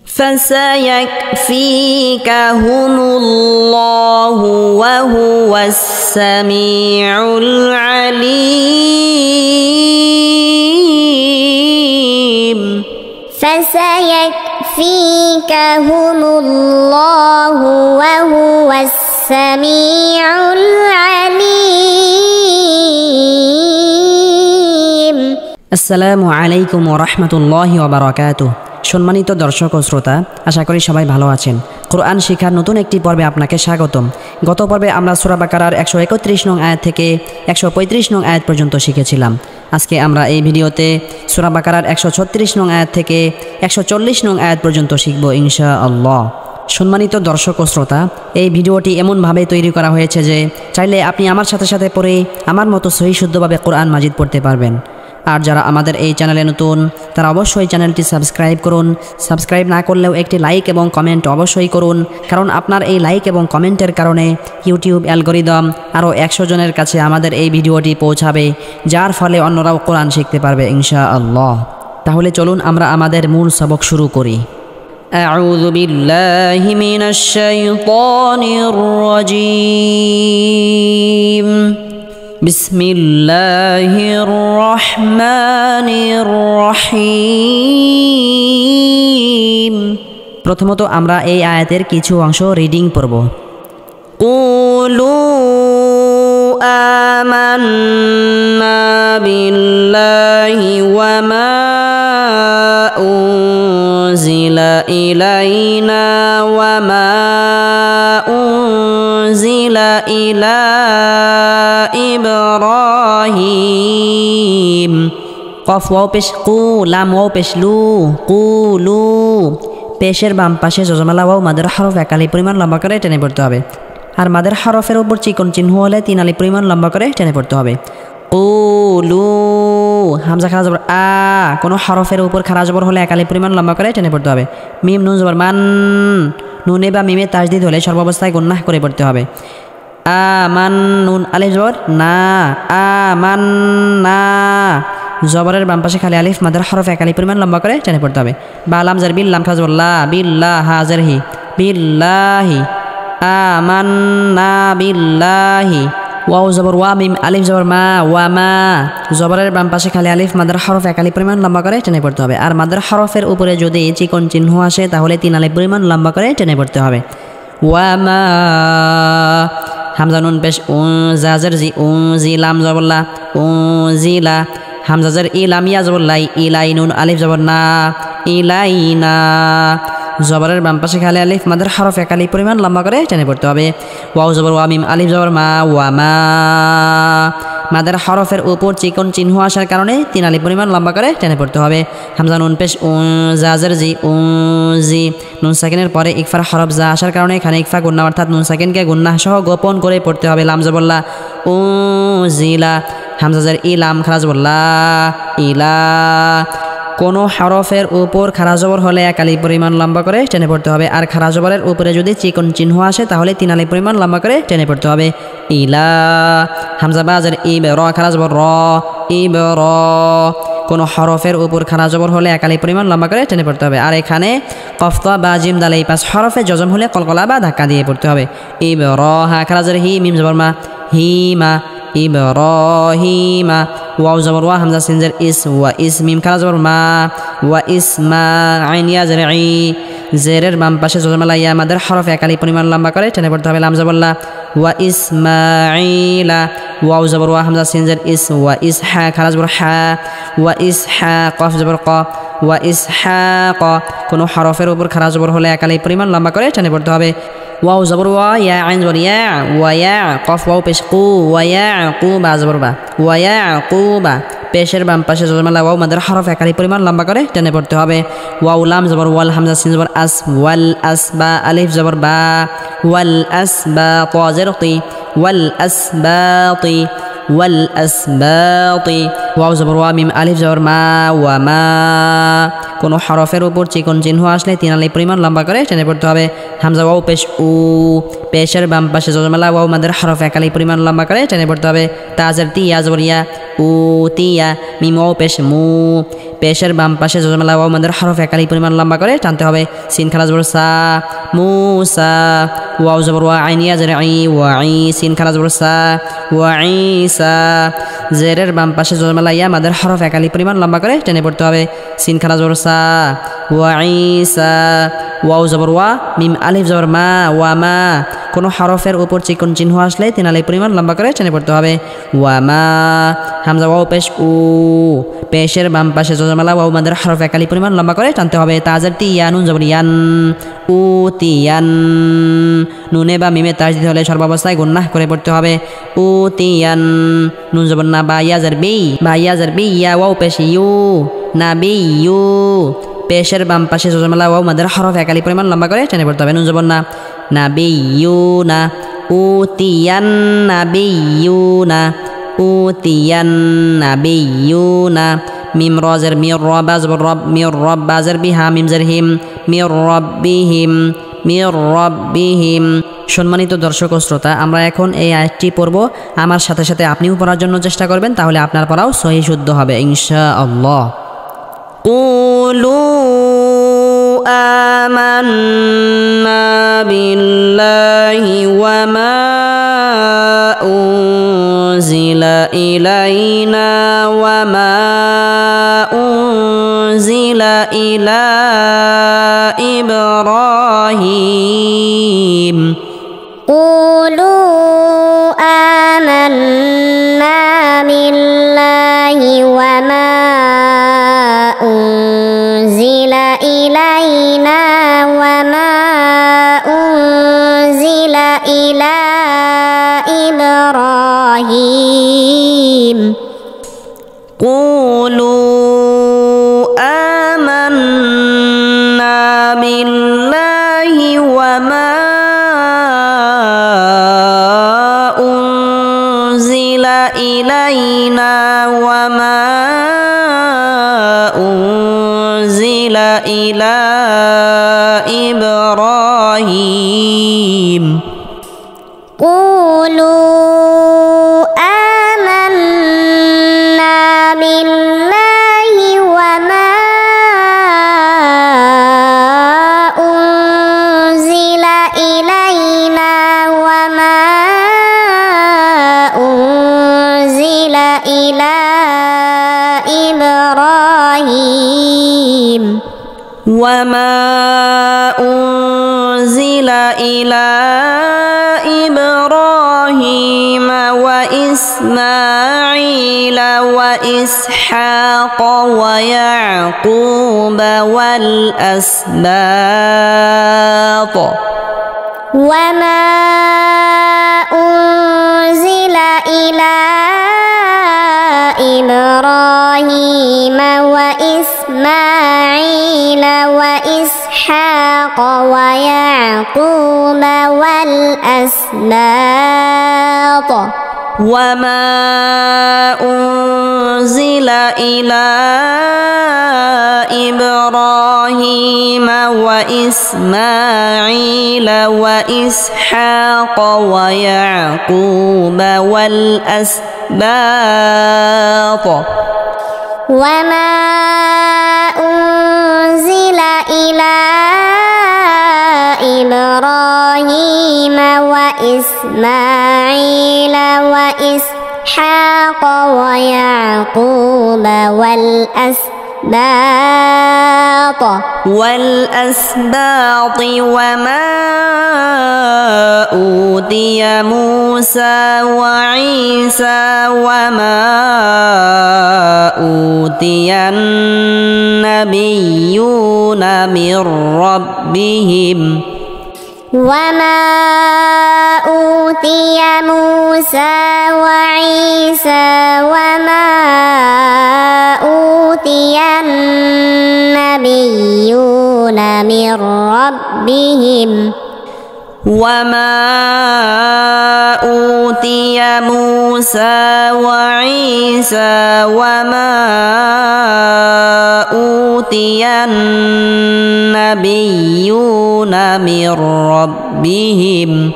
فسيكفيكهم الله وهو السميع العليم فسيكفيكهم الله وهو السميع العليم আসসালামু আলাইকুম ওয়া রাহমাতুল্লাহি ওয়া বারাকাতুহু। সম্মানিত দর্শক ও শ্রোতা, আশা করি সবাই ভালো আছেন। কোরআন শিক্ষার নতুন একটি পর্বে আপনাকে স্বাগতম। গত পর্বে আমরা সূরা বাকারার 131 নং আয়াত থেকে 135 নং আয়াত পর্যন্ত শিখেছিলাম। আজকে আমরা এই ভিডিওতে সূরা বাকারার 136 নং আয়াত থেকে 140 নং আয়াত পর্যন্ত শিখব ইনশাআল্লাহ। সম্মানিত দর্শক ও শ্রোতা, এই ভিডিওটি এমনভাবে তৈরি করা হয়েছে যে চাইলে আপনি আমার সাথে সাথে পড়ে আমার মতো সহি শুদ্ধভাবে কোরআন মাজিদ পড়তে পারবেন। আর যারা আমাদের এই চ্যানেলে নতুন, তারা অবশ্যই চ্যানেলটি সাবস্ক্রাইব করুন। সাবস্ক্রাইব না করলেও একটি লাইক এবং কমেন্ট অবশ্যই করুন, কারণ আপনার এই লাইক এবং কমেন্টের কারণে ইউটিউব অ্যালগরিদম আরও 100 জনের কাছে আমাদের এই ভিডিওটি পৌঁছাবে, যার ফলে অন্যরাও কোরআন শিখতে পারবে ইনশাআল্লাহ। তাহলে চলুন আমরা আমাদের মূল সবক শুরু করি। আউযু বিল্লাহি মিনাশ শাইতানির রাজীম। বিসমিল্লাহির রহমানির রহিম। প্রথমত আমরা এই আয়াতের কিছু অংশ রিডিং পড়ব। কুলু আমান্না বিল্লাহি ওয়া মা উনজিলা ইলাইনা ওয়া মা উনজিলা ইলা ইব্রাহিম। কফ ওয়াও পেশ কু, লাম ওয়াও পেশ লু, কুলু। পেশের বাম পাশে জজমালা ওয়াও মাদের হরফ 1 আলিফ পরিমাণ লম্বা করে টেনে পড়তে হবে, আর মাদের হরফের উপর চিকন চিহ্ন হলে 3 আলিফ পরিমাণ লম্বা করে টেনে পড়তে হবে। কুলু। হামজা খারা জবর আ, কোনো হরফের উপর খারা জবর হলে 1 আলিফ পরিমাণ লম্বা করে টেনে পড়তে হবে। মিম নুন জবর মান, নুনে বা মিমে তাজদিদ হলে সর্বাবস্থায় গুন্নাহ করে পড়তে হবে। আমান নুন আলিফ জবর না, আমান্না। জবরের বাম পাশে খালি আলিফ মাদের হরফ 1 আলিফ পরিমাণ লম্বা করে টেনে পড়তে হবে। বা লাম জার বিল, লাম খারা জবর লা, বিল্লাহ হাজার হি, বিল্লাহি। আমান্না বিল্লাহি। ওয়াও জবর ওয়া, মিম আলিফ জবর মা, ওয়া মা। জবরের বাম পাশে খালি আলিফ মাদের হরফ 1 আলিফ পরিমাণ লম্বা করে টেনে পড়তে হবে, আর মাদের হরফের উপরে যদি চিকন চিহ্ন আসে তাহলে 3 আলিফ পরিমাণ লম্বা করে টেনে পড়তে হবে। ওয়া মা। হামজা নুন পেশ জাজার জি, জি লাম জবরলা, জিলা। হামজা জার ইলাম ইয়া জবরলাই, ইলাই নুন আলিফ জবর না, ইলাইনা। জবরের বাম পাশে খালি আলিফ মাদের হরফ 1 আলিফ পরিমাণ লম্বা করে টেনে পড়তে হবে। ওয়াও জবর ওয়া, মিম আলিফ জবর মা, ওয়া মা। মাদের হরফের উপর চিকন চিহ্ন আসার কারণে 3 আলিফ পরিমাণ লম্বা করে টেনে পড়তে হবে। হামজা নুন পেশ জাজার জি, জি। নুন সাকিনের পরে ইকফার হরফ যা আসার কারণে এখানে ইকফা গুন্না অর্থাৎ নুন সাকিনকে গুন্নাহ সহ গোপন করে পড়তে হবে। লাম জবরলা, জিলা। হামজা জার ইলাম খারা জবরলা, ইলা। কোনো হরফের উপর খারা জবর হলে 1 আলিফ পরিমাণ লম্বা করে টেনে পড়তে হবে, আর খারা জবরের উপরে যদি চিকন চিহ্ন আসে তাহলে 3 আলিফ পরিমাণ লম্বা করে টেনে পড়তে হবে। ইলা। হামজা বাজার ইব, র খারা জবর র, ইব র। কোনো হরফের উপর খারা জবর হলে 1 আলিফ পরিমাণ লম্বা করে টেনে পড়তে হবে, আর এখানে কফ তা বা জিম দাল এই 5 হরফে জজম হলে কলকলা বা ধাক্কা দিয়ে পড়তে হবে। ইব র হা খারা জবর হি, মিম জবর মা, হিমা, ইব্রাহিমা। ওয়াও জবর ওয়া, হামজা সিন জার ইস, ওয়া ইস, মিম খারা জবর মা, ওয়া ইসমা আইন ইয়া জার ই। জেরের বাম পাশে জজমালা ইয়া মাদের হরফ 1 আলিফ পরিমাণ লম্বা করে টেনে পড়তে হবে। লাম জবরলা, ওয়া ইসমাঈলা। ওয়াও জবর ওয়া, হামজা সিন জার ইস, ওয়া ইসহা খারা জবর হা, ওয়া ইসহা কফ জবর ক, ওয়া ইসহাক। কোনো হরফের উপর খারা জবর হলে 1 আলিফ পরিমাণ লম্বা করে টেনে পড়তে হবে। ওয়াও জবর ওয়া, ইয়া আইন জবর ইয়া, ওয়া ইয়া কফ ওয়াও পেশ কু, ওয়া ইয়াকুবা জবর বা, ওয়া ইয়াকুবা। পেশের বাম পাশে জজমালা ওয়াও মাদের হরফ 1 আলিফ পরিমাণ লম্বা করে টেনে পড়তে হবে। ওয়াও লাম জবর ওয়াল, হামজা সিন জবর আস, ওয়াল আসবা আলিফ জবর বা, ওয়াল আসবা ত জার তি, ওয়াল আসবাতি, ওয়াল আসবাতি। ওয়াও জবর ওয়া মিম আলিফ জবর মা ওয়া মা কোনো হরফের উপর চিকন চিহ্ন আসলে 3 আলিফ পরিমাণ লম্বা করে টেনে পড়তে হবে। হামজা ওয়াও পেশ উ, পেশের বাম পাশে জজমালা ওয়াও মাদের হরফ 1 আলিফ পরিমাণ লম্বা করে টেনে পড়তে হবে। তাজের তি ইয়া জবর ইয়া উ তিয়া, মিম ওয়াও পেশ মু, পেশের বাম পাশে জজমালা ওয়াও মাদের হরফ 1 আলিফ পরিমাণ লম্বা করে টানতে হবে। সিন খালা জবর সা মুসা, ওয়াও জবর ওয়া আইন ইয়া জের ই ওয়া ই, সিন খালা জবর সা ওয়া ঈসা, জেরের বাম পাশে জজমালা ইয়া মাদের হরফ 1 আলিফ পরিমাণ লম্বা করে টেনে পড়তে হবে। সিন খালা জবর সা ওয়া ঈসা, ওয়াও জবর ওয়া মিম আলিফ জবর মা ওয়া মা কোনো হরফের উপর চিকন চিহ্ন আসলে 3 আলিফ পরিমাণ লম্বা করে টেনে পড়তে হবে। ওয়া মা, হামজা ওয়াও পেশ উ, পেশের বাম পাশে জজমালা ওয়াও মাদের হরফ 1 আলিফ পরিমাণ লম্বা করে টানতে হবে। তাজের তি ইয়া নুন জবর ইয়ান উ তিয়ান, নুনে বা মিমে তাজ দিতে হলে সর্বাবস্থায় গুন্নাহ করে পড়তে হবে। উ তিয়ান, নুন জবর না বা ইয়া জার বি, বা ইয়া জার বি ইয়া ওয়াও পেশ ইউ না বি ইউ, পেশের বাম পাশে জজমালা ওয়াও মাদের হরফ 1 আলিফ পরিমাণ লম্বা করে টেনে পড়তে হবে। নুন জবর না না বি ইউ না, উ তিয়ান না বি ইউ না, উ তিয়ান না বি ইউ না, মিম রজের মির রবা জবর রব, মির রব বাজের বিহা মিম জের হিম, মির রব্বিহিম, মির রব্বিহিম। সম্মানিত দর্শক ও শ্রোতা, আমরা এখন এই আয়াতটি পড়ব। আমার সাথে সাথে আপনিও পড়ার জন্য চেষ্টা করবেন, তাহলে আপনার পড়াও সহি শুদ্ধ হবে ইনশাআল্লাহ। قولوا آمنا بالله وما أنزل إلينا وما أنزل إلى إبراهيم. قولوا آمنا بالله وما أنزل إلينا وما أنزل إلى إبراهيم. قولوا آمنا بالله وما أنزل إلينا وما أنزل إلى إبراهيم. قولوا آمنا بالله وما أنزل إلينا وما أنزل إلى إبراهيم. وما أنزل إلى إبراهيم وإسماعيل وإسحاق ويعقوب والأسباط. وما أنزل إلى إبراهيم وإسماعيل وإسحاق ويعقوب والأسباط. وما أنزل إلى إبراهيم وإسماعيل وإسحاق ويعقوب والأسباط. وما أنزل إلى إبراهيم وإسماعيل وإسحاق ويعقوب والأسباط. وما أوتي موسى وعيسى وما أوتي النبيون من ربهم. وما أوتي موسى وعيسى وما أوتي النبيون من ربهم. وما أوتي موسى وعيسى وما أوتي النبيون من ربهم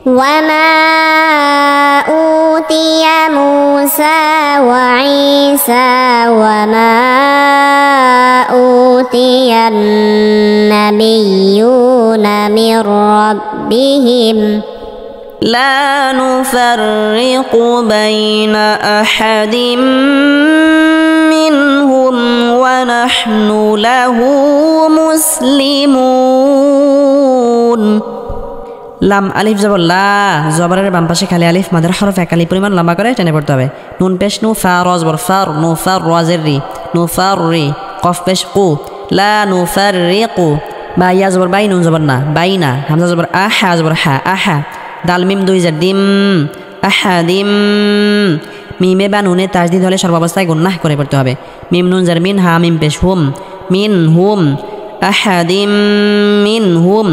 وما أوتي موسى وعيسى وما أوتي النبيون من ربهم لا نفرق بين أحد منهم ونحن له مسلمون লাম আলিফ জবর লা জবরের বাম পাশে খালি আলিফ মাদের হরফ এক আলিফ পরিমাণ লম্বা করে টেনে পড়তে হবে নুন পেশ নু ফা র জবর ফার নু ফার রাজের রি নু ফার রি কফ পেশ কু লা নুফাররিকু বা ইয়া জবর বাই নুন জবর না বাইনা হামজা জবর আহা জবর হা আহা দাল মিম দুই জার ডিম আহাদিম মিমে বা নুনে তাজদিদ হলে সর্বাবস্থায় গুন্নাহ করে পড়তে হবে মিম নুন জার মিন হা মিম পেশ হুম মিন হুম আহাদিম মিন হুম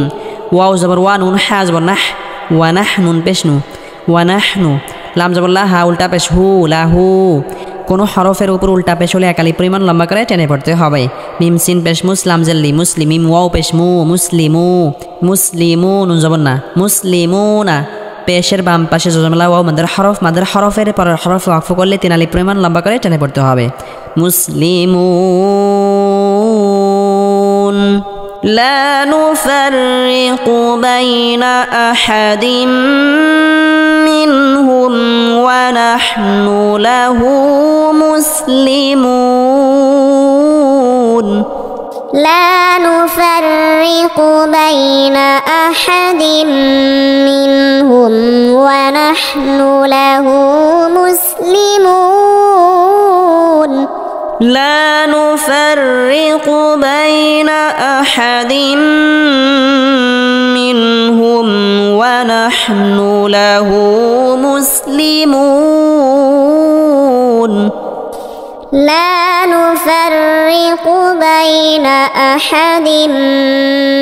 ওয়াও জবর ওয়া নুন হা জবর নাহ ওয়া নাহ নুন পেশ নু ওয়া নাহনু লাম জবর লা হা উল্টা পেশ হু লাহু কোনো হরফের উপর উল্টা পেশ হলে একালি পরিমাণ লম্বা করে টেনে পড়তে হবে মিম সিন পেশ মুসলাম জল্লি মুসলিম মিম ওয়াও পেশ মু মুসলিমু মুসলিমু নুন জবর না মুসলিমুনা পেশের বাম পাশে জজমলা ওয়াও মাদের হরফের পরের হরফ ওয়াকফ করলে তিন আলিফ পরিমাণ লম্বা করে টেনে পড়তে হবে মুসলিমুন লা নুফাররিকু বাইনা আহাদিম মিনহুম ওয়া নাহনু লাহু মুসলিমুন لا نفرق بين أحد منهم ونحن له مسلمون لا نفرق بين أحد منهم ونحن له مسلمون لا نفرق بين أحد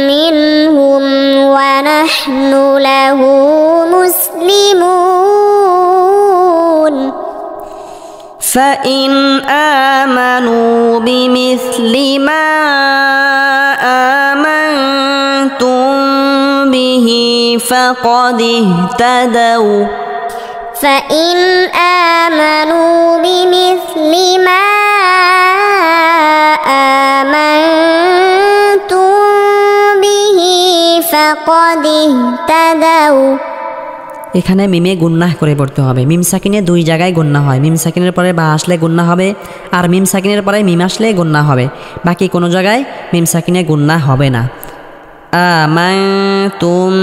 منهم ونحن له مسلمون فإن آمنوا بمثل ما آمنتم به فقد اهتدوا فإن آمنوا بمثل ما آمنتم به فقد اهتدوا এখানে মিমে গুন্নাহ করে পড়তে হবে মিম সাকিনে দুই জায়গায় গুন্না হয় মিম সাকিনের পরে বা আসলে গুন্না হবে আর মিম সাকিনের পরে মিম আসলে গুন্না হবে বাকি কোনো জায়গায় মিম সাকিনে গুন্না হবে না আমানতুম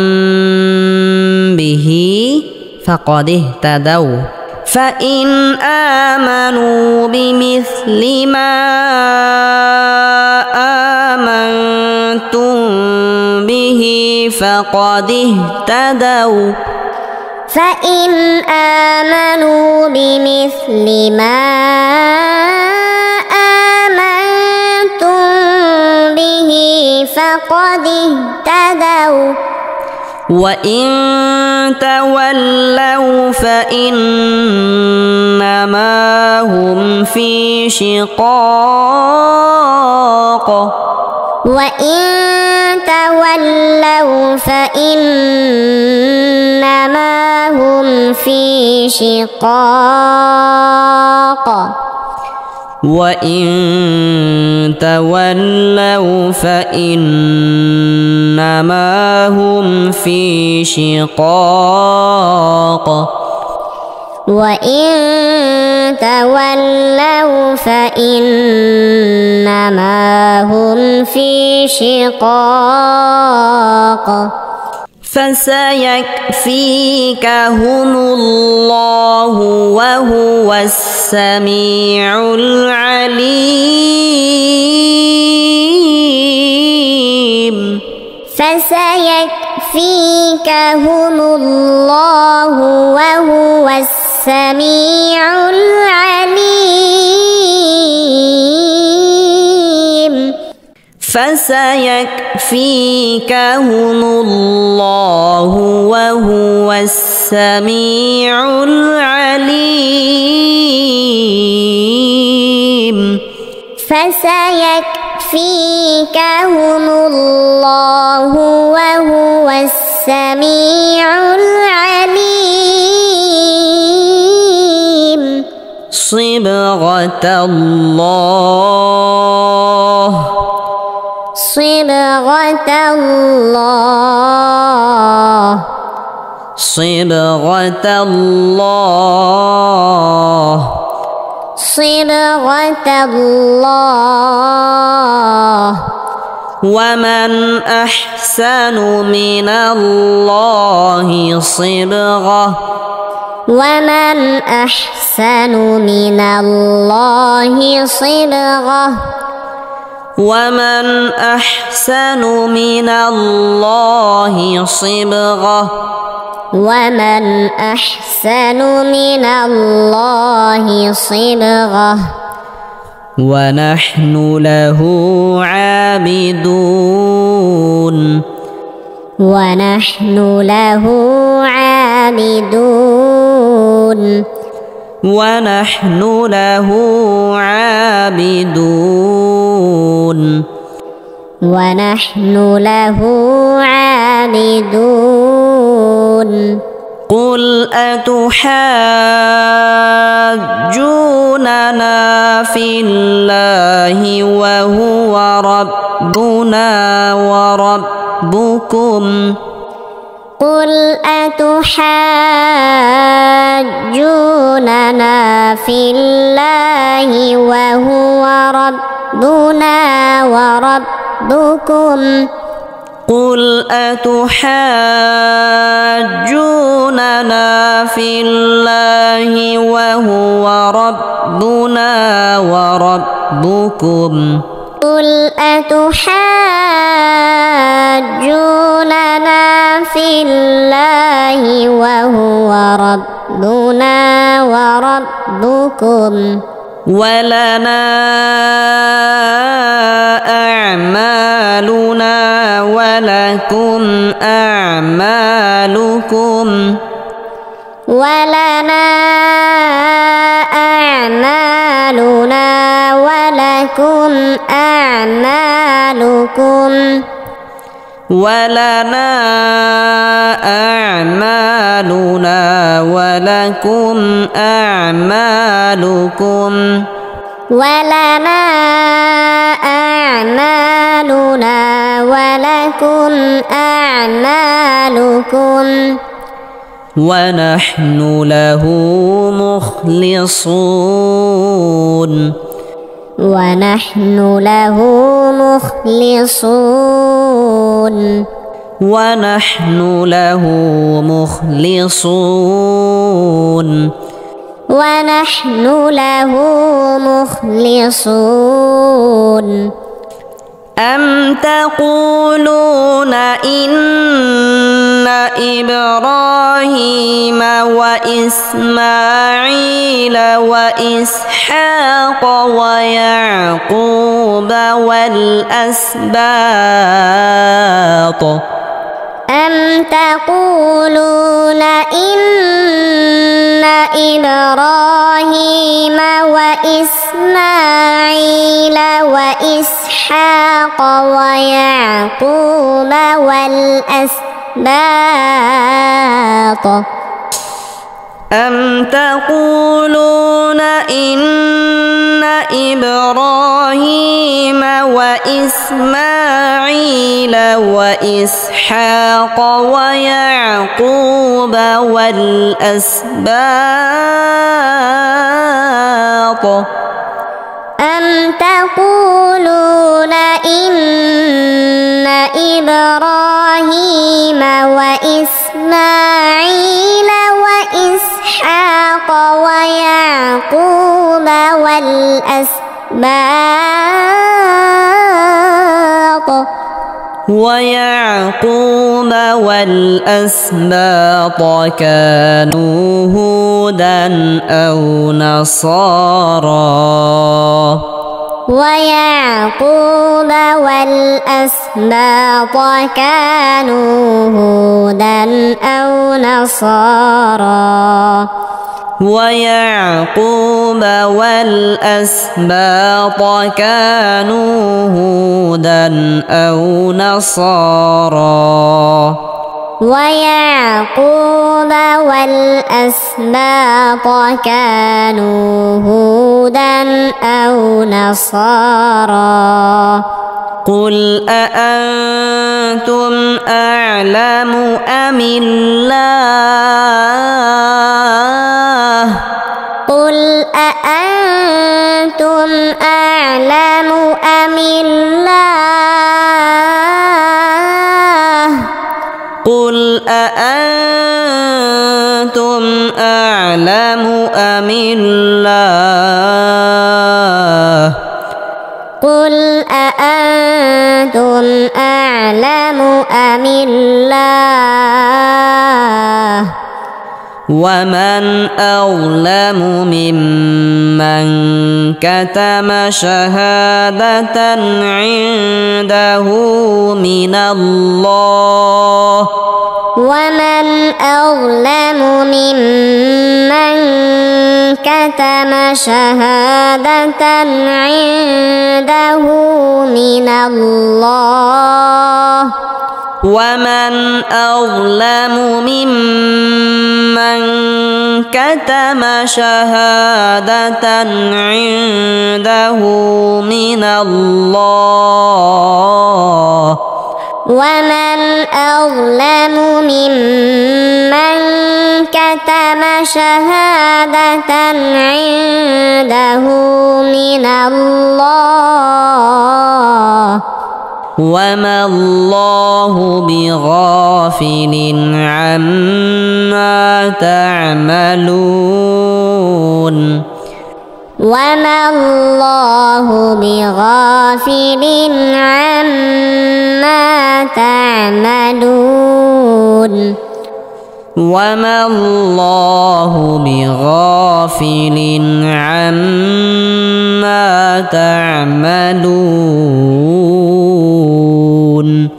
বিহি ফাকাদ ইহতাদাউ فإن آمنوا بمثل ما آمنتم به فقد اهتدوا فإن آمنوا بمثل ما آمنتم به فقد اهتدوا وإن تولوا فإنما هم في شقاق وإن تولوا فإنما هم في شقاق وإن تولوا فإنما هم في شقاق وإن تولوا فإنما هم في شقاق فسيكفيكهم الله وهو السميع العليم فسيكفيكهم الله وهو السميع العليم فسيكفيكهم الله وهو السميع العليم فسيكفيكهم الله وهو السميع العليم صبغة الله صبغة الله صبغة الله صبغة الله ومن أحسن من الله صبغة ومن أحسن من الله صبغة ومن أحسن من الله صبغة ومن أحسن من الله صبغة ونحن له عابدون ونحن له عابدون ونحن له عابدون ونحن له عابدون قل أتحاجوننا في الله وهو ربنا وربكم قل أتحاجوننا في الله وهو ربنا وربكم قل أتحاجوننا في الله وهو ربنا وربكم قل أتحاجوننا في الله وهو ربنا وربكم ولنا أعمالنا ولكم أعمالكم ولنا أعمالنا ولكم أعمالكم ولنا أعمالنا ولكم أعمالكم ولنا أعمالنا ولكم أعمالكم ونحن له مخلصون ونحن له مخلصون ونحن له مخلصون ونحن له مخلصون أم تقولون إن إبراهيم وإسماعيل وإسحاق ويعقوب والأسباط أم تقولون إن إبراهيم وإسماعيل وإسحاق ويعقوب والأسباط أم تقولون إن إبراهيم وإسماعيل وإسحاق ويعقوب والأسباط أم تقولون إن إبراهيم وإسماعيل وإسحاق ويعقوب والأسباط كانوا هودا أو نصارى ويعقوب والأسباط كانوا هودا أو نصارى ويعقوب والأسباط كانوا هودا أو نصارى ويعقوب والأسباط كانوا هودا أو نصارى قل أأنتم أعلم أم الله قل أأنتم أعلم أم الله قل أأنتم أعلم أم الله قل أأنتم أعلم أم الله ومن أظلم ممن كتم شهادة عنده من الله ومن أظلم ممن كتم شهادة عنده من الله ومن أظلم ممن كتم شهادة عنده من الله ومن أظلم ممن كتم شهادة عنده من الله وما الله بغافل عما تعملون وما الله بغافل عما تعملون وما الله بغافل عما تعملون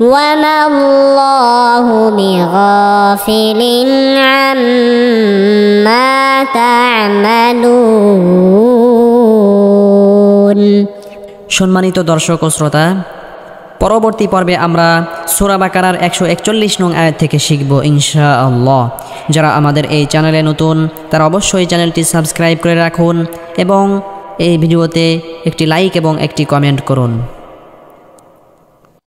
وما الله بغافل عما تعملون সম্মানিত দর্শক ও শ্রোতা, পরবর্তী পর্বে আমরা সূরা বাকারার 141 নং আয়াত থেকে শিখব ইনশাআল্লাহ। যারা আমাদের এই চ্যানেলে নতুন তারা অবশ্যই চ্যানেলটি সাবস্ক্রাইব করে রাখুন এবং এই ভিডিওতে একটি লাইক এবং একটি কমেন্ট করুন।